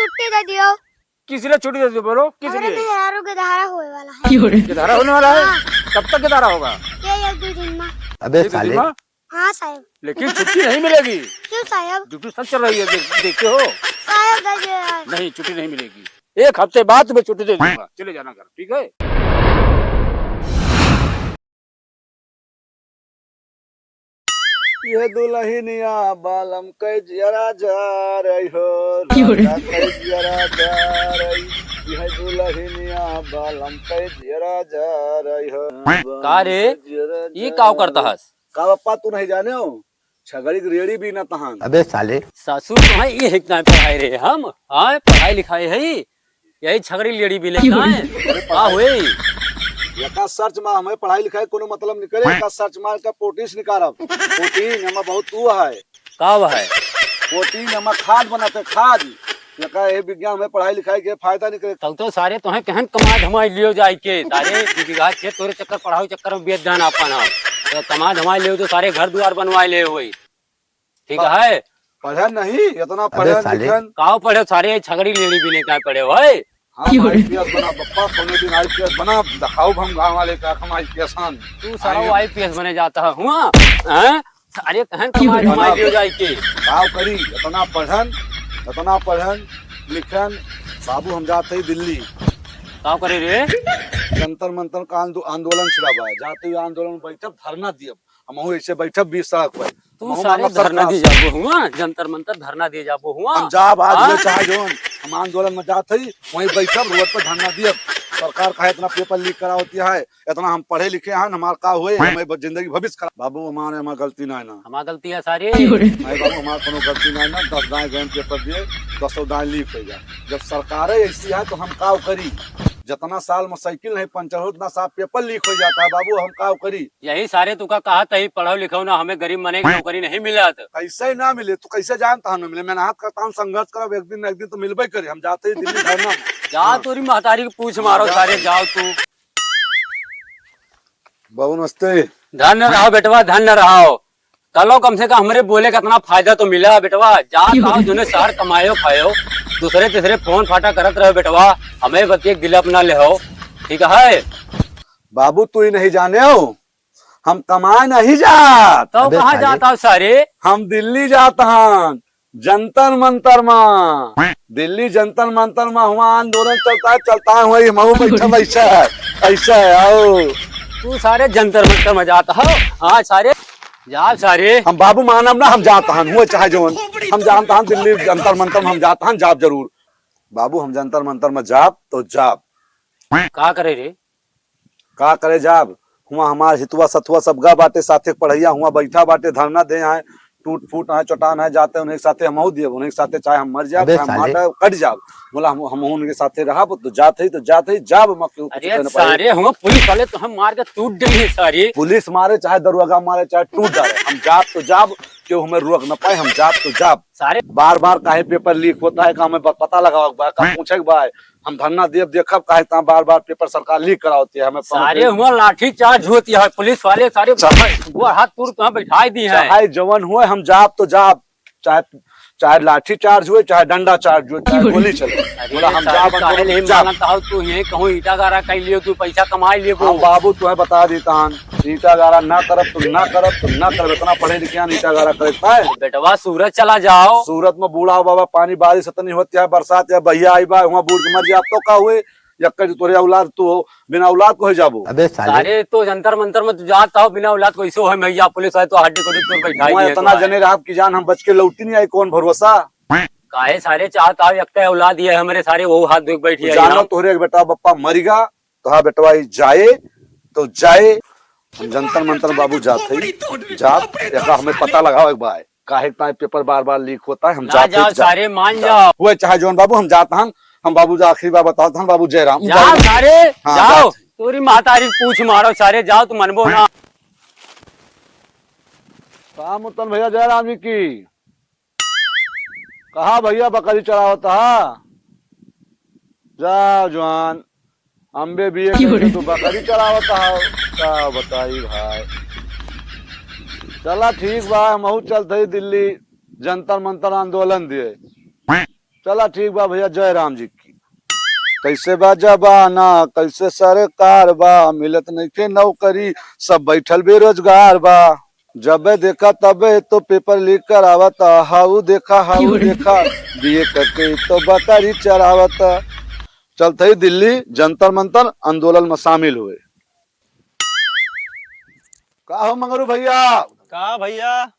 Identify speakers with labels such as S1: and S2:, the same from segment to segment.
S1: छुट्टी दे दियो।
S2: किस लिए छुट्टी दे दी बोलो, किस
S1: हमारे
S2: लिए?
S1: मेहरारू के धारा होए वाला है।
S2: किधारा होने वाला है? कब तक किधारा होगा?
S1: ये एक दो दिन में।
S3: अबे
S2: एक
S3: साले
S2: दिन में?
S1: हाँ साहब।
S2: लेकिन छुट्टी नहीं मिलेगी।
S1: क्यों साहब?
S2: ड्यूटी सब चल रही है, देखते हो।
S1: साहब दे यार।
S2: नहीं, छुट्टी नहीं मिलेगी। 1 हफ्ते बाद तुम्हें छुट्टी दे दूंगा, चले जाना घर, ठीक है?
S4: ये दुल्हनिया बालम के जरा जा रही हो, राजा के जरा जा रही, यह दुल्हनिया बालम के जरा जा रही हो।
S2: का रे? ये काव करता हस?
S4: का पप्पा तू नहीं जाने हो, छगड़ी की रेड़ी भी न तहान।
S3: अबे साले
S2: सासू तुम्हें ये कितना पढ़ाई रे हम? हाँ, पढ़ाई लिखाई है यही छगड़ी लेड़ी भी लेता है। का हुए?
S4: यका सर्च में हमें पढ़ाई लिखाई कोनो मतलब नहीं करे, यका सर्च मार का पोटीस निकारब। पोटीन हमें बहुत तू है।
S2: का है?
S4: पोटीन हमें खाद बनाते, खाद। यका ये विज्ञान में पढ़ाई लिखाई के फायदा नहीं करे।
S2: तब तो सारे तुम्हें कहन कमा धमाई लियो जाए के सारे बिघा के तोरे चक्कर पढ़ाई चक्कर में बेच जाना अपन हम तो कमा धमाई लियो तो सारे घर द्वार बनवाए ले हुई, ठीक है?
S4: पढ़े नहीं इतना पढ़े
S3: अबे साले।
S4: लिखन।
S2: काव पढ़े सारे छगड़ी लेड़ी भी नहीं क्या पढ़े भाई?
S4: हम आईपीएस बना पप्पा, कोनो दिन आईपीएस बना दिखाओ हम गांव वाले का हम आईपीएस हन।
S2: तू सारा आईपीएस बने जाता है हुआ हैं? सारे कहन कमा धमाई लियो जाए के
S4: गाँव करी इतना पढ़न लिखन। बाबू हम जाते ही दिल्ली
S2: काव करे रे?
S4: जंतर मंतर का आंदोलन छिड़ावा है। जाते हुए आंदोलन में बैठब, धरना दियब। हम ऐसे बैठब 20 सड़क पर।
S2: तू सारे धरना दिए जाबो हुआ, जंतर मंतर धरना दिए जाबो हुआ।
S4: हम जाब आज
S2: हाँ?
S4: में चाहे जोन हम आंदोलन में जाते ही वहीं बैठब, रोड पर धरना दियब। सरकार का इतना पेपर लीक करा होती है, इतना हम पढ़े लिखे हैं, हमारा का हुए हमें जिंदगी भविष्य खराब। बाबू हमारे गलती नहीं ना,
S2: हमारा गलती है सारे।
S4: नहीं बाबू हमारा कोनो गलती नहीं ना। 10 दाएं गए पेपर दिए, 10 दाएं लीक हो जाए। जब सरकार ऐसी है तो हम काव करी। जितना साल में साइकिल नहीं पंचर हो उतना साल पेपर लीक हो जाता है। बाबू हम काव करी।
S2: यही सारे तुका कहा तही पढ़ो लिखो ना, हमें गरीब मने की नौकरी नहीं मिला तो
S4: कैसे ना मिले तो कैसे जानता हूँ मिले। मेहनत करता हूँ, संघर्ष करब, एक दिन तो मिलबे करे। हम जाते ही दिल्ली धरना में।
S2: जा तोरी महतारी की पूछ मारो सारे, जाओ तू।
S4: बाबू नमस्ते।
S2: धन्य रहो बेटवा, धन्य रहो। कलो कम से कम हमारे बोले का इतना फायदा तो मिला बेटवा। जा आओ जोने शहर कमायो खायो, दूसरे तीसरे फोन फाटा करत रहो बेटवा, हमें बतिए गिला अपना ले हो, ठीक है?
S4: बाबू तू ही नहीं जाने हो, हम कमाए नहीं जात।
S2: तो
S3: अबे
S2: कहाँ
S3: साले।
S2: जाता हो सारे?
S4: हम दिल्ली जाता हन, जंतर मंतर में। दिल्ली जंतर मंतर में हुआ आंदोलन चलता है वही मऊ बैठा। ऐसा है आओ।
S2: तू सारे जंतर मंतर में जाता हो? हाँ सारे जा सारे।
S4: हम बाबू मानब ना, हम जाता हन हुए चाहे जोन। हम जानता हन दिल्ली जंतर मंतर में हम जाता हन, जाब जरूर। बाबू हम जंतर मंतर में जाब तो जाब।
S2: का करे रे?
S4: का करे जाब? हुआ हमार हितुआ सतुआ सबगा बाटे, साथे पढ़ैया हुआ बैठा बाटे, धरना दे आए, टूट फूट है चटान है, जाते उन्हें के साथे हम दिए, उन्हें के साथे चाहे हम मर जाब
S3: अबे
S4: चाहे
S3: साले।
S4: माटा कट जाब। बोला हम उनके साथे रहा तो जाते ही जाब। हम क्यों कुछ
S2: अरे
S4: कहने पाए।
S2: सारे हम पुलिस वाले तो हम मार के टूट देंगे सारे।
S4: पुलिस मारे चाहे दरोगा मारे चाहे टूट डाले, हम जाब तो जाब, क्यों हमें रोक न पाए। हम जाब तो जाब।
S2: सारे
S4: बार बार काहे पेपर लीक होता है का हमें पता लगा का पूछे बा। हम धरना देखब काहे इतना बार बार पेपर सरकार लीक करा होती है। हमें
S2: सारे हुआ लाठी चार्ज होती है, पुलिस वाले सारे वो हाथ पूर तो बैठाई दी है।
S4: चाहे जवन हुए हम जाब तो जाब, चाहे लाठी चार्ज हुए, चाहे डंडा चार्ज हुए, चाहे गोली चले। बोला हम जाब
S2: काहे नहीं
S4: जाब।
S2: मानता हो तू? ये कहूँ ईटा गारा कर लियो, तू पैसा कमा लियो।
S4: हम बाबू तुम्हें बता देता हन, ईटा गारा ना करब तो ना करब। इतना पढ़े लिखे हैं, ईटा गारा करे पाए।
S2: बेटवा सूरज चला जाओ।
S4: सूरत में बूढ़ा बाबा पानी बारिश इतनी होती है, बरसात या भैया आई बा वहाँ बूढ़ के मर जाब तो का हुए। यक्कर तोरे औलाद तू हो, बिना औलाद को हो जाबो।
S3: अबे साले
S2: सारे तो जंतर मंतर में तू जाता हो बिना औलाद को, ऐसे है भैया पुलिस वाले तो हड्डी कोडी तोड़ बैठाई
S4: वहाँ
S2: दिए
S4: इतना
S2: तो
S4: जने रहा की जान हम बच के लौटी नहीं आई, कौन भरोसा।
S2: काहे सारे चाहता हो एक औलाद ये हमारे सारे वो हाथ दुख बैठी है
S4: जानो तोरे बेटा बप्पा मरिगा तो हाँ बेटवा जाए तो जाए। हम जंतर मंतर बाबू जाते ही जाब, एका हमें पता लगाओ एक बार काहे इतना पेपर बार बार लीक होता है। हम
S2: ना
S4: जाते
S2: जाओ
S4: ही जाब।
S2: सारे मान जाओ।
S4: हुए चाहे जोन बाबू हम जाता हन। हम बाबू जा आखिरी बार बताओ हन, बाबू जयराम
S2: जाओ सारे
S4: हाँ,
S2: जाओ।
S4: बात।
S2: तोरी महतारी पूछ मारो सारे, जाओ तू मनबो ना।
S4: कहा मुतन भैया जयराम जी की कहा भैया बकरी चढ़ावता जा जवान अम्बे बीए करके तू बकरी चढ़ावता है। क्या बताई भाई। चला ठीक बा, हम चलते ही दिल्ली जंतर मंतर आंदोलन दिए। चला ठीक बा भैया, जय राम जी की। कैसे बा जबाना, कैसे सरकार बा, मिलत नइखे नौकरी, सब बैठल बेरोजगार बा। जबे देखा तबे तो पेपर लीक करावता, हाउ देखा बीए करके तो बकरी चरावता। चलते ही दिल्ली जंतर मंतर आंदोलन में शामिल हुए। का हो मंगरू भैया?
S3: कहा भैया?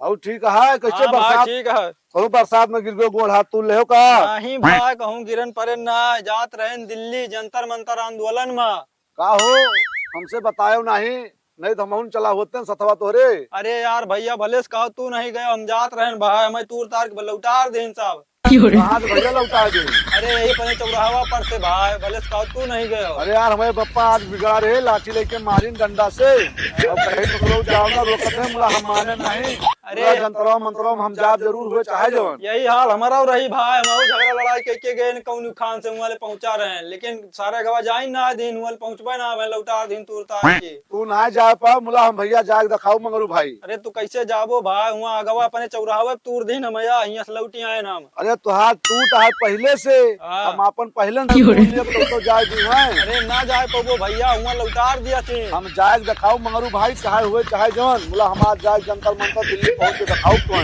S4: और ठीक है? कैसे
S3: हाँ भाई
S4: बरसात?
S3: ठीक है।
S4: कहूँ बरसात में गिर गयो, गोड़ हाथ तू ले का?
S3: नहीं भाई कहूँ गिरन परे ना, जात रहे दिल्ली जंतर मंतर आंदोलन में।
S4: का हो हमसे बतायो नहीं तो हम चला होते सथवा तोरे।
S3: अरे यार भैया भले से कहो तू नहीं गए, हम जात रहे भाई, हमें तूर तार के लौटार देन साहब।
S4: कहाँ से भैया लौटा दे?
S3: अरे यही पने चौराहा पर से भाई, भले से कहो तू नहीं गए हो।
S4: अरे यार हमारे पप्पा आज बिगड़ा रहे, लाठी लेके मारी डंडा से। अब कहीं पकड़ो जाओगा, रोकते हैं मुला हम माने नहीं।
S3: अरे
S4: जंतरों मंत्रों में हम जात जरूर हुए चाहे जो।
S3: यही हाल हमारा रही भाई, हम झगड़ा लड़ाई के गए कौन खान से वाले पहुंचा रहे हैं, लेकिन सारे गवा जाई ना दिन वाले पहुंचबे ना भाई, लौटार दिन तूर तार के।
S4: तू ना जा पा मुला हम भैया जाग दिखाओ मंगरू भाई।
S3: अरे तू कैसे जाबो भाई, वहाँ अगवा अपने चौराहा तूर दिन हम यहाँ से लौटी आए नाम।
S4: अरे तुहार टूट है पहले से,
S3: हाँ।
S4: हम अपन पहले से बोल लिया तो जाए दी हैं।
S3: अरे ना जाए पबो भैया, वहाँ लौटार दिया थे।
S4: हम जाग दिखाओ मंगरू भाई, चाहे हुए चाहे जवन मुला हमार जाग जंतर मंतर दिल्ली पहुंच के दिखाओ कौन। और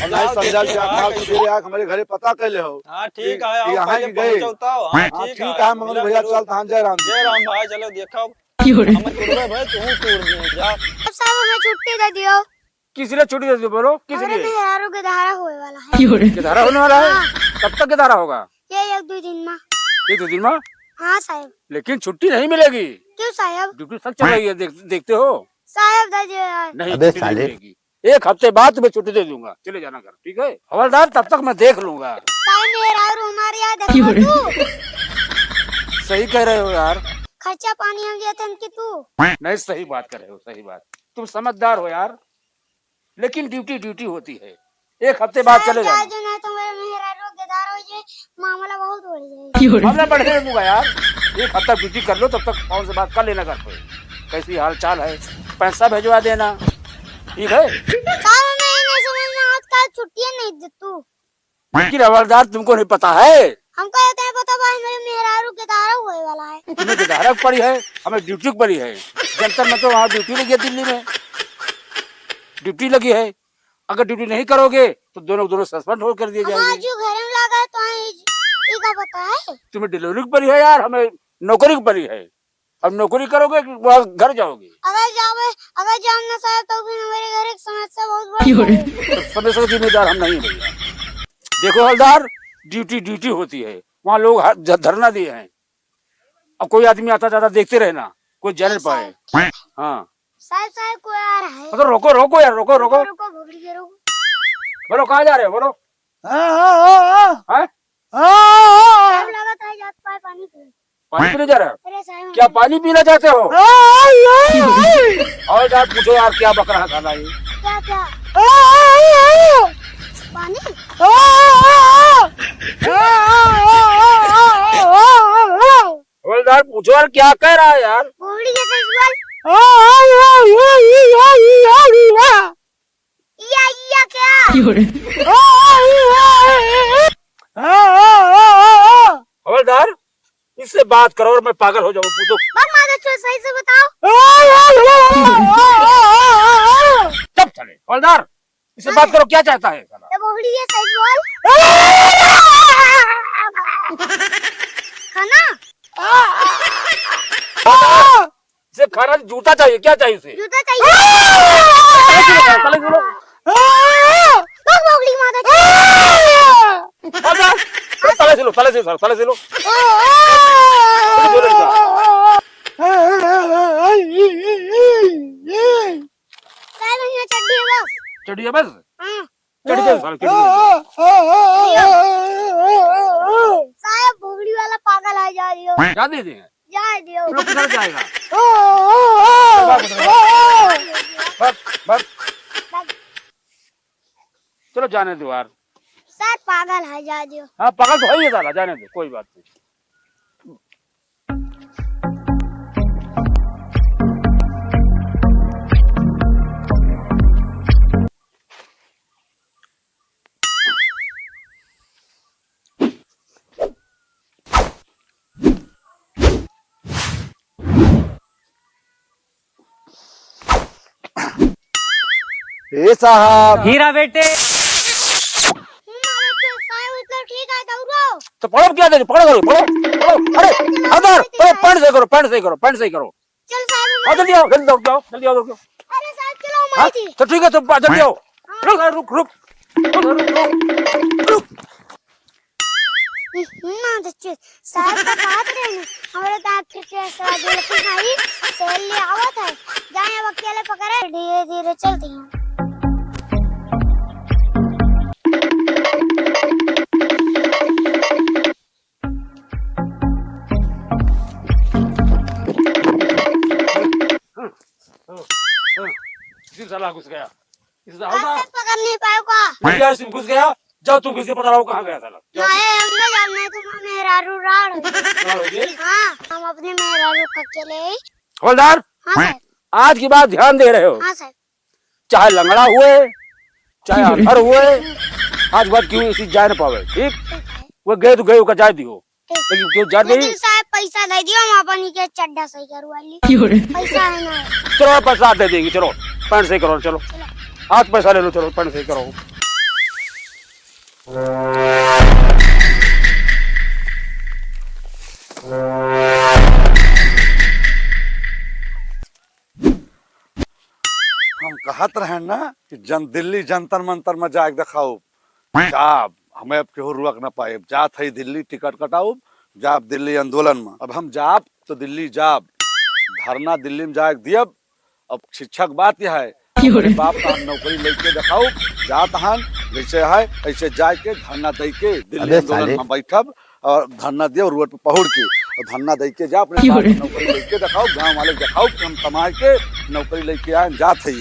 S4: नहीं समझा कि आप फिर आके हमारे घरे पता कैले हो।
S3: हाँ ठीक है, आओ
S4: यहाँ
S3: पहले
S4: की गए।
S3: पहुंचौता हो। हाँ
S4: हाँ
S3: ठीक
S4: ठीक है मंगरू भैया, चल थान जय राम जी।
S3: जय राम भाई, चलो देखो हमें तुरबे भाई, तू तूर दे जा।
S1: अब साहब हमें छुट्टी दे दियो।
S2: किस लिए छुट्टी दे दी बोलो? किस
S1: हमारे
S2: लिए?
S1: मेहरारू के धारा होए वाला है।
S2: किधारा होने वाला है? कब तक किधारा होगा?
S1: ये एक दो दिन में।
S2: एक दो दिन में?
S1: हाँ साहब।
S2: लेकिन छुट्टी नहीं मिलेगी।
S1: क्यों साहब?
S2: ड्यूटी सख्त चल रही है, देखते हो?
S1: साहब दे दियो यार।
S2: नहीं छुट्टी नहीं मिलेगी। एक हफ्ते बाद तुम्हें छुट्टी दे दूंगा, चले जाना घर, ठीक है हवलदार? तब तक मैं देख लूंगा।
S1: साहब मेहरारू हमारे यहाँ देखो तू।
S2: सही कह रहे हो यार।
S1: खर्चा पानी हम दिया था कि तू।
S2: नहीं सही बात कर रहे हो, सही बात। तुम समझदार हो यार, लेकिन ड्यूटी होती है। एक हफ्ते बाद चले जाना।
S1: जो ना तो मेरे मेहरारू के धारा हो जाए, मामला बहुत बढ़ जाएगा।
S2: हमने बढ़ने दूंगा यार। एक हफ्ता ड्यूटी कर लो, तब तक फोन से बात कर लेना घर पे, कैसी हाल चाल है, पैसा भेजवा देना, ठीक है?
S1: साहब नहीं समझ में आजकल छुट्टियां नहीं दे तू।
S2: लेकिन हवलदार तुमको नहीं पता है?
S1: हमको कहते हैं पता भाई, मेरे मेहरारू के धारा हुए वाला है।
S2: तुम्हें किधारा पड़ी है, हमें ड्यूटी पड़ी है। जंतर में तो वहाँ ड्यूटी लगी है, दिल्ली में ड्यूटी लगी है। अगर ड्यूटी नहीं करोगे तो दोनों सस्पेंड हो कर दिए जाएंगे।
S1: जो घर में लगा है तो ये का पता है?
S2: तुम्हें डिलीवरी की पड़ी है यार, हमें नौकरी की पड़ी है। अब नौकरी करोगे वहाँ घर जाओगे?
S1: अगर जाम ना साहब तो फिर हमारे घर एक समस्या बहुत बड़ी।
S2: समस्या का जिम्मेदार हम नहीं भैया। देखो हवलदार, ड्यूटी होती है, वहाँ लोग धरना दिए हैं। अब कोई आदमी आता जाता देखते रहना, कोई जाने पाए। हाँ
S1: साहब कोई आ रहा है।
S2: अगर रोको यार, रोको
S1: रोको
S2: बोलो कहाँ जा रहे हो? बोलो।
S1: साहब लगा जात पाए पानी पी।
S2: पानी पीने जा रहे हो?
S1: अरे साहब
S2: क्या पानी पीना चाहते हो? और यार पूछो यार, क्या बक रहा था ये?
S1: क्या पानी?
S2: हवलदार पूछो यार, क्या कह रहा है यार?
S1: बोली जैसे इस बार या क्या?
S2: हवलदार इससे बात करो और मैं पागल हो जाऊँ। पूछो।
S1: सही से बताओ।
S2: तब चले हवलदार, इससे बात करो, क्या चाहता है?
S1: बोली है सही बोल। खाना?
S2: इसे खाना जूता चाहिए, क्या चाहिए इसे?
S1: जूता चाहिए।
S2: तले सुनो।
S1: बोली माता
S2: तले से लो। चढ़ी है बस। चढ़ी दे
S1: साहब बोली वाला पागल आ जा रही हो।
S2: क्या दे देंगे?
S1: जा दियो।
S2: लोग किधर जाएगा? बस चलो जाने दो यार।
S1: सर पागल है, जा दियो।
S2: हाँ पागल तो है ही साला, जाने दो, कोई बात नहीं।
S4: ए साहब
S2: हीरा बेटे
S1: साहब इतना ठीक है दौड़ो।
S5: तो पढ़ो क्या दे पढ़ो करो पढ़ो अरे हरदार अरे पैंट सही करो पैंट सही करो
S1: चल साहब
S5: हाँ जल्दी आओ जल्दी आओ
S1: अरे साहब चलो
S5: हाँ
S1: हमारी थी।
S5: तो ठीक है तो जल्दी आओ रुक
S1: ना दच्चे साहब का बात रहे हमारे दांत के स्वाद लेकिन नहीं सेल ले आवत है जाए अब अकेले पकड़े धीरे धीरे चलती हूँ।
S5: साला घुस गया
S1: पकड़ नहीं पाएगा
S5: मैं घुस गया जाओ तुम किसी पता लगाओ कहाँ गया साला
S1: नहीं हम ना जानने तुम मेरा राड़ हाँ हम अपने मेरा रुक अकेले
S5: हवलदार
S1: हाँ सर
S5: आज की बात ध्यान दे रहे हो
S1: हाँ सर
S5: चाहे लंगड़ा हुए चाहे अंधर हुए आज बात क्यों इसी जाए न पावे ठीक
S1: ठीक है
S5: वो गए तो गए जाए दियो लेकिन क्यों जा
S1: लेकिन
S5: नहीं
S1: साहब पैसा दे दियो हम अपनी के चड्डा सही करवाली पैसा है ना
S5: चलो पैसा दे देंगे चलो पैंट सही करो चलो हाथ पैसा ले लो चलो पैंट सही करो
S4: हम कहत रहे ना कि दिल्ली जंतर मंतर में जाके दिखाओ जाब हमें अब केहू रुक न पाए जात है दिल्ली टिकट कटाओ जाब दिल्ली आंदोलन में अब हम जाब तो दिल्ली जाब धरना दिल्ली में जाके दियब अब शिक्षक बात यह है अपने बाप का हम नौकरी लेके दिखाओ जात हन जैसे है ऐसे जाके धरना दे के दिल्ली आंदोलन में बैठब और धरना दियो रोड पे पहुड़ के और धरना दे के जा अपने बाप का नौकरी लेके दिखाओ गाँव वाले दिखाओ कि हम कमा के नौकरी लेके आए जात है